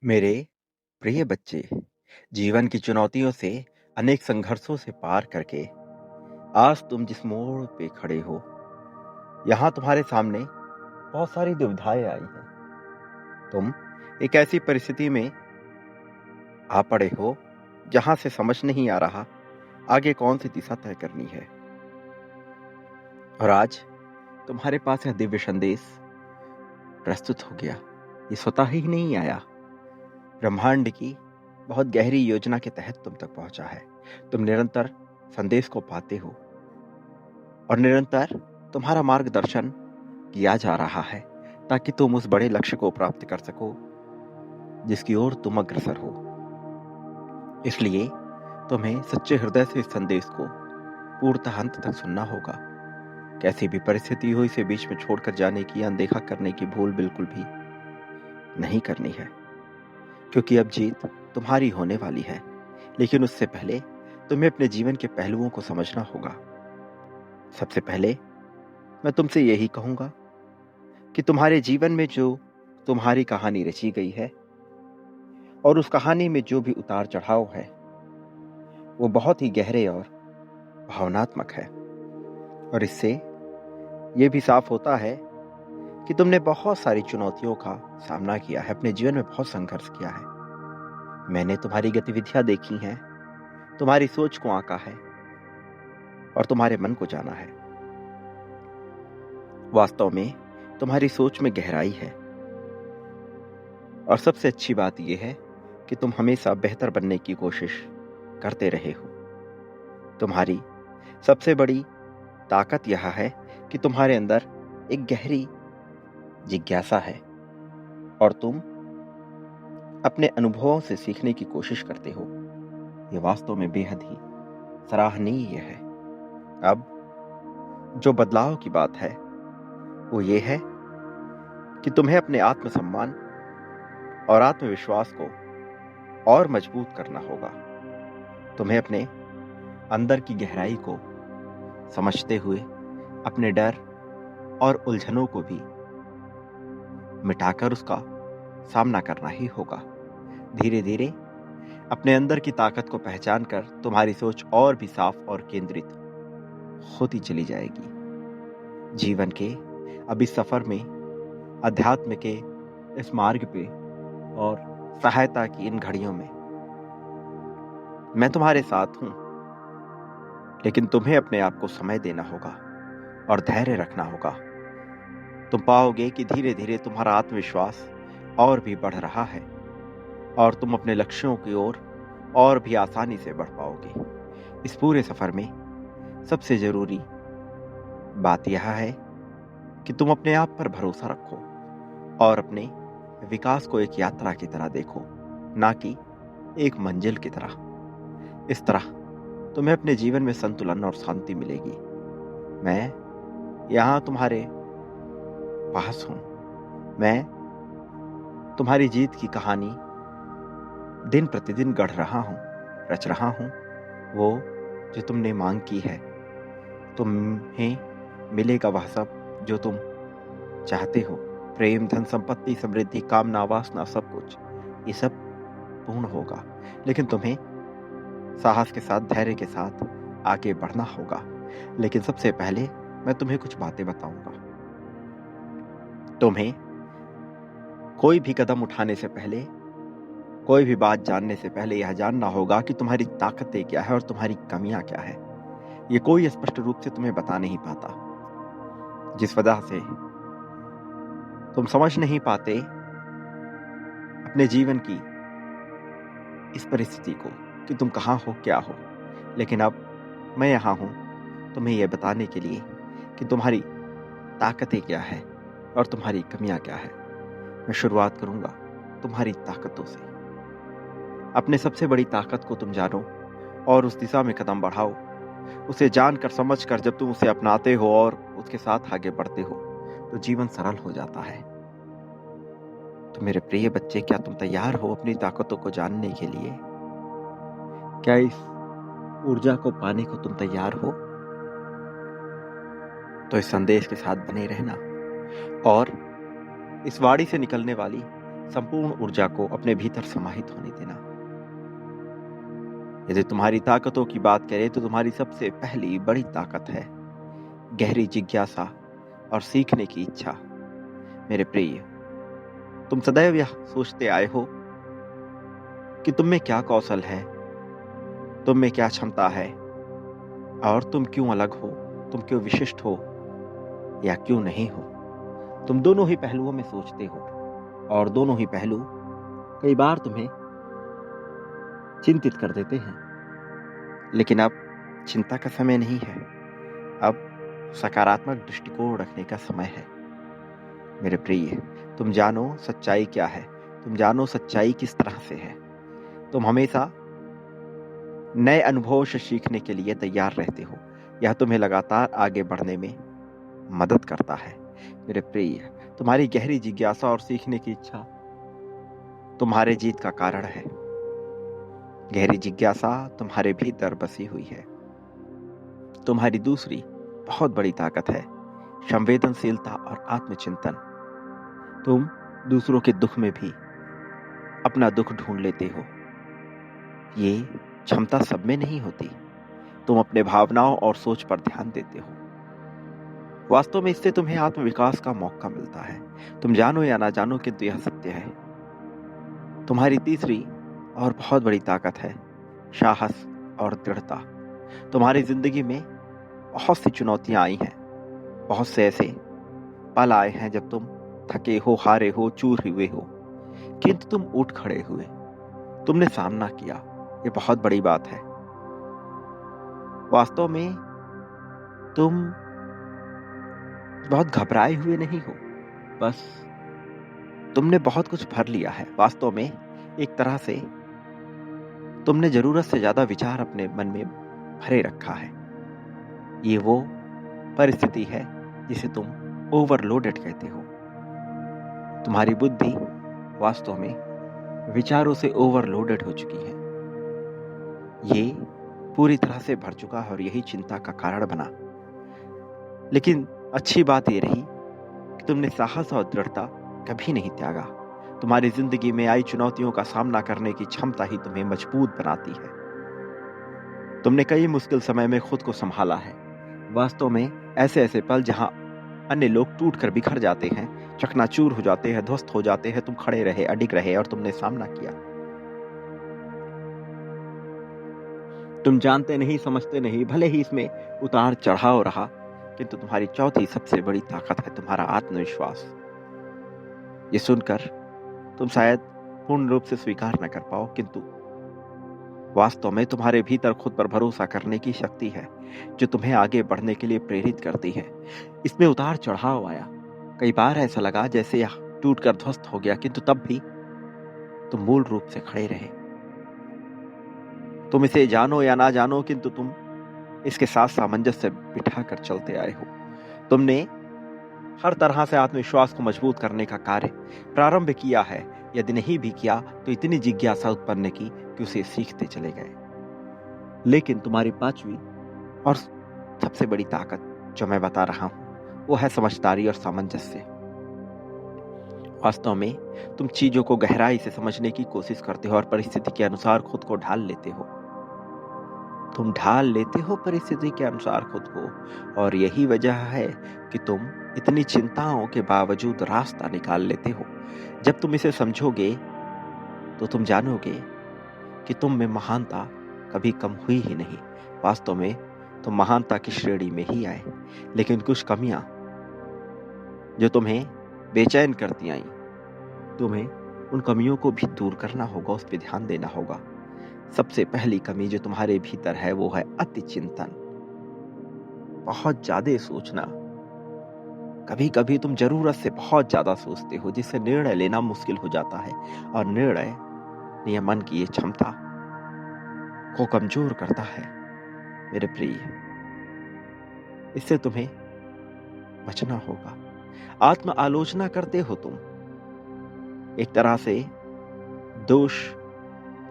मेरे प्रिय बच्चे, जीवन की चुनौतियों से अनेक संघर्षों से पार करके आज तुम जिस मोड़ पे खड़े हो, यहाँ तुम्हारे सामने बहुत सारी दुविधाएं आई हैं। तुम एक ऐसी परिस्थिति में आ पड़े हो जहां से समझ नहीं आ रहा आगे कौन सी दिशा तय करनी है। और आज तुम्हारे पास यह दिव्य संदेश प्रस्तुत हो गया। ये स्वतः ही नहीं आया, ब्रह्मांड की बहुत गहरी योजना के तहत तुम तक पहुंचा है। तुम निरंतर संदेश को पाते हो और निरंतर तुम्हारा मार्गदर्शन किया जा रहा है ताकि तुम उस बड़े लक्ष्य को प्राप्त कर सको जिसकी ओर तुम अग्रसर हो। इसलिए तुम्हें सच्चे हृदय से इस संदेश को पूर्णतः अंत तक सुनना होगा। कैसी भी परिस्थिति हो, इसे बीच में छोड़कर जाने की, अनदेखा करने की भूल बिल्कुल भी नहीं करनी है, क्योंकि अब जीत तुम्हारी होने वाली है। लेकिन उससे पहले तुम्हें अपने जीवन के पहलुओं को समझना होगा। सबसे पहले मैं तुमसे यही कहूंगा कि तुम्हारे जीवन में जो तुम्हारी कहानी रची गई है और उस कहानी में जो भी उतार चढ़ाव है, वो बहुत ही गहरे और भावनात्मक है। और इससे ये भी साफ होता है कि तुमने बहुत सारी चुनौतियों का सामना किया है, अपने जीवन में बहुत संघर्ष किया है। मैंने तुम्हारी गतिविधियां देखी हैं, तुम्हारी सोच को आंका है और तुम्हारे मन को जाना है। वास्तव में तुम्हारी सोच में गहराई है और सबसे अच्छी बात यह है कि तुम हमेशा बेहतर बनने की कोशिश करते रहे हो। तुम्हारी सबसे बड़ी ताकत यह है कि तुम्हारे अंदर एक गहरी जिज्ञासा है और तुम अपने अनुभवों से सीखने की कोशिश करते हो। यह वास्तव में बेहद ही सराहनीय है। अब जो बदलाव की बात है वो ये है कि तुम्हें अपने आत्मसम्मान और आत्मविश्वास को और मजबूत करना होगा। तुम्हें अपने अंदर की गहराई को समझते हुए अपने डर और उलझनों को भी मिटाकर उसका सामना करना ही होगा। धीरे धीरे अपने अंदर की ताकत को पहचान कर तुम्हारी सोच और भी साफ और केंद्रित होती चली जाएगी। जीवन के अब इस सफर में, अध्यात्म के इस मार्ग पे और सहायता की इन घड़ियों में मैं तुम्हारे साथ हूं। लेकिन तुम्हें अपने आप को समय देना होगा और धैर्य रखना होगा। तुम पाओगे कि धीरे धीरे तुम्हारा आत्मविश्वास और भी बढ़ रहा है और तुम अपने लक्ष्यों की ओर और भी आसानी से बढ़ पाओगे। इस पूरे सफर में सबसे जरूरी बात यह है कि तुम अपने आप पर भरोसा रखो और अपने विकास को एक यात्रा की तरह देखो, ना कि एक मंजिल की तरह। इस तरह तुम्हें अपने जीवन में संतुलन और शांति मिलेगी। मैं यहां तुम्हारे पास हूं। मैं तुम्हारी जीत की कहानी दिन प्रतिदिन गढ़ रहा हूं, रच रहा हूं। वो जो तुमने मांग की है, तुम्हें मिलेगा वह सब जो तुम चाहते हो। प्रेम, धन, संपत्ति, समृद्धि, कामना, वासना, सब कुछ ये सब पूर्ण होगा। लेकिन तुम्हें साहस के साथ, धैर्य के साथ आगे बढ़ना होगा। लेकिन सबसे पहले मैं तुम्हें कुछ बातें बताऊंगा। तुम्हें कोई भी कदम उठाने से पहले, कोई भी बात जानने से पहले यह जानना होगा कि तुम्हारी ताकतें क्या है और तुम्हारी कमियां क्या है। ये कोई स्पष्ट रूप से तुम्हें बता नहीं पाता, जिस वजह से तुम समझ नहीं पाते अपने जीवन की इस परिस्थिति को कि तुम कहां हो, क्या हो। लेकिन अब मैं यहां हूं तुम्हें यह बताने के लिए कि तुम्हारी ताकतें क्या है और तुम्हारी कमियां क्या है। मैं शुरुआत करूंगा तुम्हारी ताकतों से। अपने सबसे बड़ी ताकत को तुम जानो और उस दिशा में कदम बढ़ाओ। उसे जानकर, समझकर जब तुम उसे अपनाते हो और उसके साथ आगे बढ़ते हो तो जीवन सरल हो जाता है। तो मेरे प्रिय बच्चे, क्या तुम तैयार हो अपनी ताकतों को जानने के लिए? क्या इस ऊर्जा को पाने को तुम तैयार हो? तो इस संदेश के साथ बने रहना और इस वाणी से निकलने वाली संपूर्ण ऊर्जा को अपने भीतर समाहित होने देना। यदि तुम्हारी ताकतों की बात करें तो तुम्हारी सबसे पहली बड़ी ताकत है गहरी जिज्ञासा और सीखने की इच्छा। मेरे प्रिय, तुम सदैव यह सोचते आए हो कि तुम में क्या कौशल है, तुम में क्या क्षमता है और तुम क्यों अलग हो, तुम क्यों विशिष्ट हो या क्यों नहीं हो। तुम दोनों ही पहलुओं में सोचते हो और दोनों ही पहलू कई बार तुम्हें चिंतित कर देते हैं। लेकिन अब चिंता का समय नहीं है, अब सकारात्मक दृष्टिकोण रखने का समय है। मेरे प्रिय, तुम जानो सच्चाई क्या है, तुम जानो सच्चाई किस तरह से है। तुम हमेशा नए अनुभवों से सीखने के लिए तैयार रहते हो। यह तुम्हें लगातार आगे बढ़ने में मदद करता है। मेरे प्रिय, तुम्हारी गहरी जिज्ञासा और सीखने की इच्छा तुम्हारे जीत का कारण है। गहरी जिज्ञासा तुम्हारे भीतर बसी हुई है। तुम्हारी दूसरी बहुत बड़ी ताकत है संवेदनशीलता और आत्मचिंतन। तुम दूसरों के दुख में भी अपना दुख ढूंढ लेते हो। ये क्षमता सब में नहीं होती। तुम अपने भावनाओं और सोच पर ध्यान देते हो। वास्तव में इससे तुम्हें आत्मविकास का मौका मिलता है। तुम जानो या ना जानो, किंतु यह सत्य है। तुम्हारी तीसरी और बहुत बड़ी ताकत है साहस और दृढ़ता। तुम्हारी जिंदगी में बहुत सी चुनौतियां आई हैं, बहुत से ऐसे पल आए हैं जब तुम थके हो, हारे हो, चूर हुए हो, किंतु तुम उठ खड़े हुए, तुमने सामना किया। ये बहुत बड़ी बात है। वास्तव में तुम बहुत घबराए हुए नहीं हो, बस तुमने बहुत कुछ भर लिया है। वास्तव में एक तरह से तुमने जरूरत से ज्यादा विचार अपने मन में भरे रखा है। ये वो परिस्थिति है जिसे तुम ओवरलोडेड कहते हो। तुम्हारी बुद्धि वास्तव में विचारों से ओवरलोडेड हो चुकी है। ये पूरी तरह से भर चुका है और यही चिंता का कारण बना। लेकिन अच्छी बात ये रही कि तुमने साहस और दृढ़ता कभी नहीं त्यागा। तुम्हारी जिंदगी में आई चुनौतियों का सामना करने की क्षमता ही तुम्हें मजबूत बनाती है। तुमने कई मुश्किल समय में खुद को संभाला है। वास्तव में ऐसे ऐसे पल जहां अन्य लोग टूट कर बिखर जाते हैं, चकनाचूर हो जाते हैं, ध्वस्त हो जाते हैं, तुम खड़े रहे, अडिग रहे और तुमने सामना किया। तुम जानते नहीं, समझते नहीं, भले ही इसमें उतार चढ़ाव रहा, किंतु तुम्हारी चौथी सबसे बड़ी ताकत है तुम्हारा आत्मविश्वास। ये सुनकर तुम शायद पूर्ण रूप से स्वीकार न कर पाओ, किंतु वास्तव में तुम्हारे भीतर खुद पर भरोसा करने की शक्ति है जो तुम्हें आगे बढ़ने के लिए प्रेरित करती है। इसमें उतार चढ़ाव आया, कई बार ऐसा लगा जैसे यह टूटकर ध्वस्त हो गया, किंतु तब भी तुम मूल रूप से खड़े रहे। तुम इसे जानो या ना जानो, किंतु तुम इसके साथ सामंजस्य बिठा कर चलते आए हो। तुमने हर तरह से आत्मविश्वास को मजबूत करने का कार्य प्रारंभ किया है। यदि नहीं भी किया तो इतनी जिज्ञासा उत्पन्न की कि उसे सीखते चले गए। लेकिन तुम्हारी पांचवी और सबसे बड़ी ताकत जो मैं बता रहा हूं वो है समझदारी और सामंजस्य। वास्तव में तुम चीजों को गहराई से समझने की कोशिश करते हो और परिस्थिति के अनुसार खुद को ढाल लेते हो। तुम ढाल लेते हो परिस्थिति के अनुसार खुद को, और यही वजह है कि तुम इतनी चिंताओं के बावजूद रास्ता निकाल लेते हो। जब तुम इसे समझोगे तो तुम जानोगे कि तुम में महानता कभी कम हुई ही नहीं। वास्तव में तुम महानता की श्रेणी में ही आए, लेकिन कुछ कमियां जो तुम्हें बेचैन करती आई, तुम्हें उन कमियों को भी दूर करना होगा, उस पर ध्यान देना होगा। सबसे पहली कमी जो तुम्हारे भीतर है वो है अति चिंतन, बहुत ज्यादा सोचना। कभी कभी तुम जरूरत से बहुत ज्यादा सोचते हो, जिससे निर्णय लेना मुश्किल हो जाता है, और निर्णय नियमन की ये क्षमता को कमजोर करता है। मेरे प्रिय, इससे तुम्हें बचना होगा। आत्म आलोचना करते हो तुम, एक तरह से दोष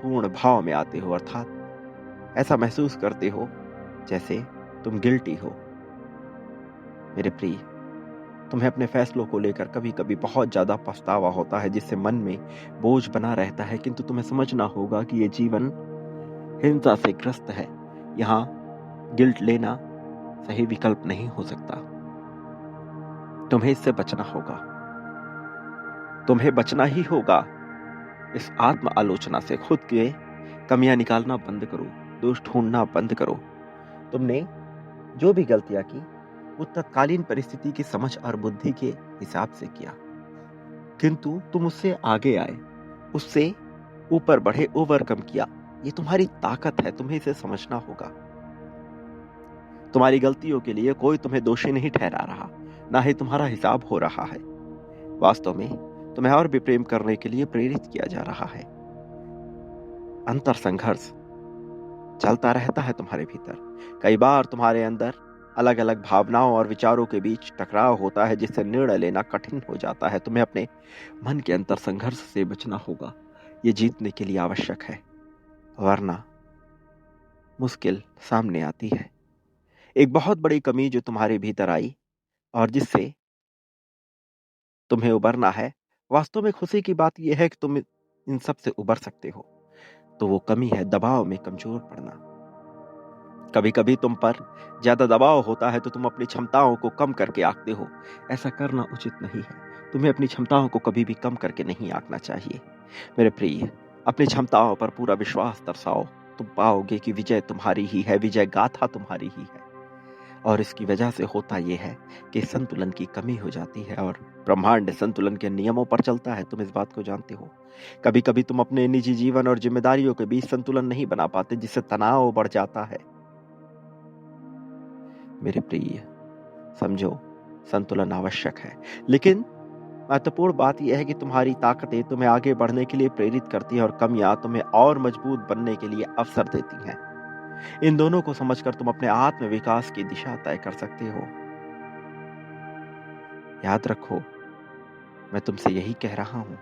पूर्ण भाव में आते हो, अर्थात ऐसा महसूस करते हो जैसे तुम गिल्टी हो। मेरे प्रिय, तुम्हें अपने फैसलों को लेकर कभी कभी बहुत ज्यादा पछतावा होता है, जिससे मन में बोझ बना रहता है, किंतु तुम्हें समझना होगा कि ये जीवन हिंसा से ग्रस्त है। यहाँ गिल्ट लेना सही विकल्प नहीं हो सकता। तुम्हें इससे बचना होगा। तुम्हें बचना ही होगा। इस आत्म आलोचना से खुद के कमियां निकालना बंद करो, दोष ढूंढना बंद करो। तुमने जो भी गलतियां की वो तत्कालीन परिस्थिति की समझ और बुद्धि के हिसाब से किया, किंतु तुम उससे आगे आए, उससे ऊपर बढ़े, ओवरकम किया। ये तुम्हारी ताकत है, तुम्हें इसे समझना होगा। तुम्हारी गलतियों के लिए कोई तुम्हें दोषी नहीं ठहरा रहा, ना ही तुम्हारा हिसाब हो रहा है। वास्तव में तुम्हें और भी प्रेम करने के लिए प्रेरित किया जा रहा है। अंतर संघर्ष चलता रहता है तुम्हारे भीतर। कई बार तुम्हारे अंदर अलग अलग भावनाओं और विचारों के बीच टकराव होता है, जिससे निर्णय लेना कठिन हो जाता है। तुम्हें अपने मन के अंतर संघर्ष से बचना होगा। ये जीतने के लिए आवश्यक है, वरना मुश्किल सामने आती है। एक बहुत बड़ी कमी जो तुम्हारे भीतर आई और जिससे तुम्हें उबरना है, वास्तव में खुशी की बात यह है कि तुम इन सब से उबर सकते हो। तो वो कमी है दबाव में कमजोर पड़ना। कभी कभी तुम पर ज्यादा दबाव होता है तो तुम अपनी क्षमताओं को कम करके आंकते हो। ऐसा करना उचित नहीं है। तुम्हें अपनी क्षमताओं को कभी भी कम करके नहीं आंकना चाहिए। मेरे प्रिय, अपनी क्षमताओं पर पूरा विश्वास दर्शाओ। तुम पाओगे कि विजय तुम्हारी ही है, विजय गाथा तुम्हारी ही है। और इसकी वजह से होता यह है कि संतुलन की कमी हो जाती है और ब्रह्मांड संतुलन के नियमों पर चलता है। तुम इस बात को जानते हो। कभी कभी तुम अपने निजी जीवन और जिम्मेदारियों के बीच संतुलन नहीं बना पाते, जिससे तनाव बढ़ जाता है। मेरे प्रिय, समझो, संतुलन आवश्यक है, लेकिन महत्वपूर्ण बात यह है कि तुम्हारी ताकतें तुम्हें आगे बढ़ने के लिए प्रेरित करती है और कमियां तुम्हें और मजबूत बनने के लिए अवसर देती हैं। इन दोनों को समझकर तुम अपने आत्म विकास की दिशा तय कर सकते हो। याद रखो, मैं तुमसे यही कह रहा हूं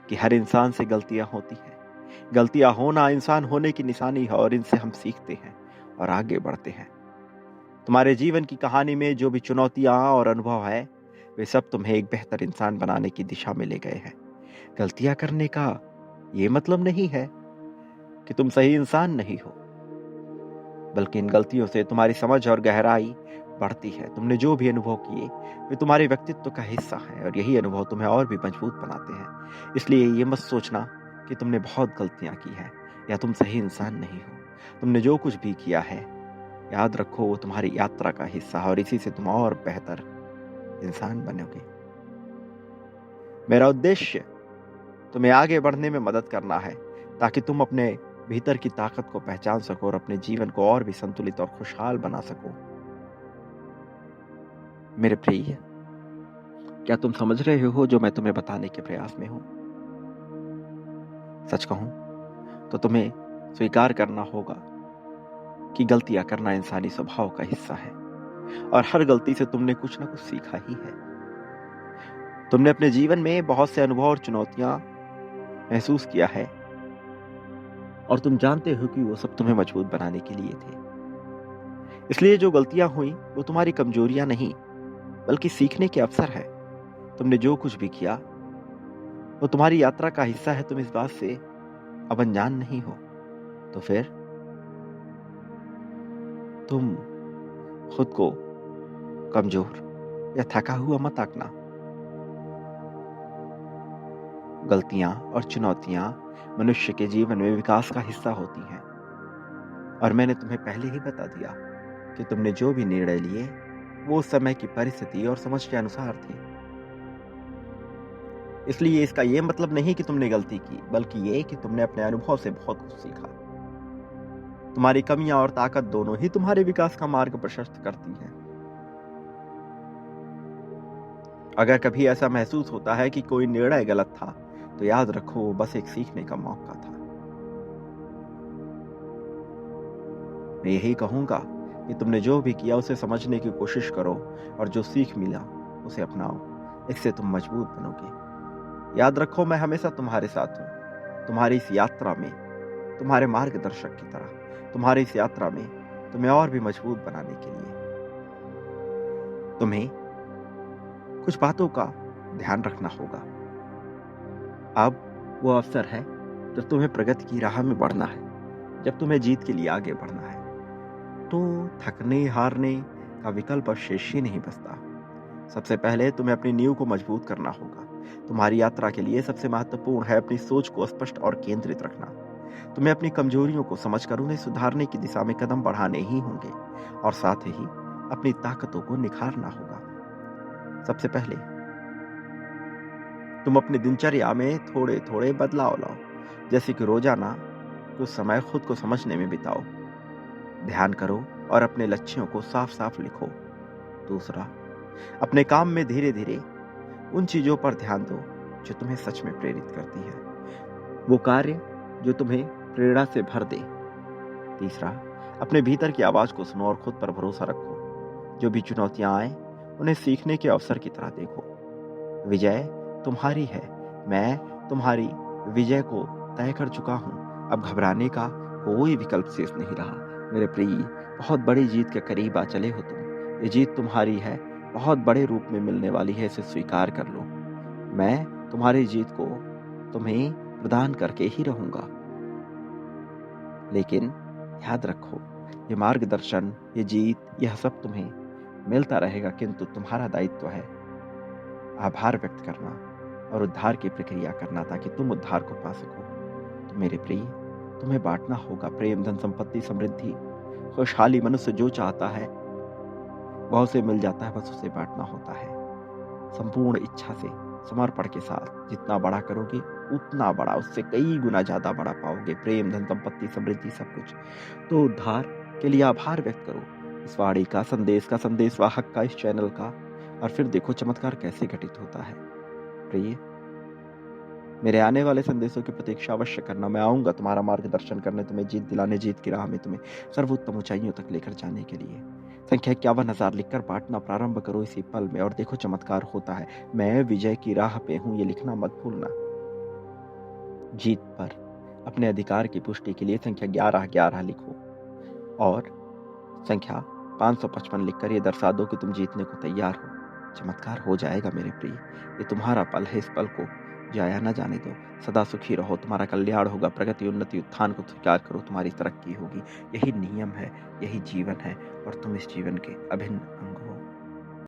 कि हर इंसान से गलतियां होती हैं। गलतियां होना इंसान होने की निशानी है और इनसे हम सीखते हैं और आगे बढ़ते हैं। तुम्हारे जीवन की कहानी में जो भी चुनौतियां और अनुभव है, वे सब तुम्हें एक बेहतर इंसान बनाने की दिशा में ले गए हैं। गलतियां करने का ये मतलब नहीं है कि तुम सही इंसान नहीं हो, बल्कि इन गलतियों से तुम्हारी समझ और गहराई बढ़ती है। तुमने जो भी अनुभव किए वे तुम्हारे व्यक्तित्व का हिस्सा है और यही अनुभव तुम्हें और भी मजबूत बनाते हैं। इसलिए ये मत सोचना कि तुमने बहुत गलतियां की हैं या तुम सही इंसान नहीं हो। तुमने जो कुछ भी किया है, याद रखो, वो तुम्हारी यात्रा का हिस्सा है और इसी से तुम और बेहतर इंसान बनोगे। मेरा उद्देश्य तुम्हें आगे बढ़ने में मदद करना है, ताकि तुम अपने भीतर की ताकत को पहचान सको और अपने जीवन को और भी संतुलित और खुशहाल बना सको। मेरे प्रिय, क्या तुम समझ रहे हो जो मैं तुम्हें बताने के प्रयास में हूं? सच कहूं तो तुम्हें स्वीकार करना होगा कि गलतियां करना इंसानी स्वभाव का हिस्सा है और हर गलती से तुमने कुछ ना कुछ सीखा ही है। तुमने अपने जीवन में बहुत से अनुभव और चुनौतियां महसूस किया है और तुम जानते हो कि वो सब तुम्हें मजबूत बनाने के लिए थे। इसलिए जो गलतियां हुई वो तुम्हारी कमजोरियां नहीं, बल्कि सीखने के अवसर है। तुमने जो कुछ भी किया वो तुम्हारी यात्रा का हिस्सा है। तुम इस बात से अब अनजान नहीं हो, तो फिर तुम खुद को कमजोर या थका हुआ मत आंकना। गलतियां और चुनौतियां मनुष्य के जीवन में विकास का हिस्सा होती हैं और मैंने तुम्हें पहले ही बता दिया कि तुमने जो भी निर्णय लिए वो उस समय की परिस्थिति और समझ के अनुसार थे। इसलिए इसका यह मतलब नहीं कि तुमने गलती की, बल्कि ये कि तुमने अपने अनुभव से बहुत कुछ सीखा। तुम्हारी कमियां और ताकत दोनों ही तुम्हारे विकास का मार्ग प्रशस्त करती हैं। अगर कभी ऐसा महसूस होता है कि कोई निर्णय गलत था, तो याद रखो वो बस एक सीखने का मौका था। मैं यही कहूंगा कि तुमने जो भी किया उसे समझने की कोशिश करो और जो सीख मिला उसे अपनाओ। इससे तुम मजबूत बनोगे। याद रखो, मैं हमेशा तुम्हारे साथ हूं। तुम्हारी इस यात्रा में, तुम्हारे मार्गदर्शक की तरह, तुम्हारी इस यात्रा में तुम्हें और भी मजबूत बनाने के लिए। तुम्हें कुछ बातों का ध्यान रखना होगा। अब वो अवसर है जब तुम्हें प्रगति की राह में बढ़ना है, जब तुम्हें जीत के लिए आगे बढ़ना है। तो थकने हारने का विकल्प अब शेष ही नहीं बचता। सबसे पहले तुम्हें अपनी नींव को मजबूत करना होगा। तुम्हारी यात्रा के लिए सबसे महत्वपूर्ण है अपनी सोच को स्पष्ट और केंद्रित रखना। तुम्हें अपनी कमजोरियों को समझकर उन्हें सुधारने की दिशा में कदम बढ़ाने ही होंगे और साथ ही अपनी ताकतों को निखारना होगा। सबसे पहले तुम अपनी दिनचर्या में थोड़े थोड़े बदलाव लाओ, जैसे कि रोजाना कुछ समय खुद को समझने में बिताओ, ध्यान करो और अपने लक्ष्यों को साफ साफ लिखो। दूसरा, अपने काम में धीरे धीरे उन चीजों पर ध्यान दो जो तुम्हें सच में प्रेरित करती है, वो कार्य जो तुम्हें प्रेरणा से भर दे। तीसरा, अपने भीतर की आवाज को सुनो और खुद पर भरोसा रखो। जो भी चुनौतियां आए उन्हें सीखने के अवसर की तरह देखो। विजय तुम्हारी है, मैं तुम्हारी विजय को तय कर चुका हूं। अब घबराने का कोई विकल्प शेष नहीं रहा। मेरे प्रिय, बहुत बड़ी जीत के करीब आ चले हो तुम। ये जीत तुम्हारी है, बहुत बड़े रूप में मिलने वाली है, इसे स्वीकार कर लो। मैं तुम्हारी जीत को तुम्हें प्रदान करके ही रहूंगा। लेकिन याद रखो, ये मार्गदर्शन, ये जीत, यह सब तुम्हें मिलता रहेगा, किंतु तुम्हारा दायित्व है आभार व्यक्त करना और उद्धार की प्रक्रिया करना, ताकि तुम उद्धार को पा सको। तो मेरे प्रिय, तुम्हें बांटना होगा प्रेम, धन, संपत्ति, समृद्धि, खुशहाली। मनुष्य जो चाहता है वह उसे मिल जाता है, बस उसे बांटना होता है। संपूर्ण इच्छा से, समर्पण के साथ जितना बड़ा करोगे उतना बड़ा, उससे कई गुना ज्यादा बड़ा पाओगे। प्रेम, धन, संपत्ति, समृद्धि, सब कुछ। तो उद्धार के लिए आभार व्यक्त करो, इस वाणी का, संदेश का, संदेशवाहक का, इस चैनल का, और फिर देखो चमत्कार कैसे घटित होता है। प्रिय, मेरे आने वाले संदेशों की प्रतीक्षा अवश्य करना। मैं आऊंगा तुम्हारा मार्गदर्शन करने, तुम्हें जीत दिलाने, जीत की राह में तुम्हें सर्वोत्तम ऊंचाइयों तक लेकर जाने के लिए। संख्या 51,000 लिखकर बांटना प्रारंभ करो इसी पल में और देखो चमत्कार होता है। मैं विजय की राह पे हूं, ये लिखना मत भूलना। जीत पर अपने अधिकार की पुष्टि के लिए संख्या 1111 लिखो और संख्या 555 लिखकर ये दर्शा दो कि तुम जीतने को तैयार हो। चमत्कार हो जाएगा मेरे प्रिय। ये तुम्हारा पल है, इस पल को जाया न जाने दो। सदा सुखी रहो, तुम्हारा कल्याण होगा। प्रगति, उन्नति, उत्थान को स्वीकार करो, तुम्हारी तरक्की होगी। यही नियम है, यही जीवन है और तुम इस जीवन के अभिन्न अंग हो।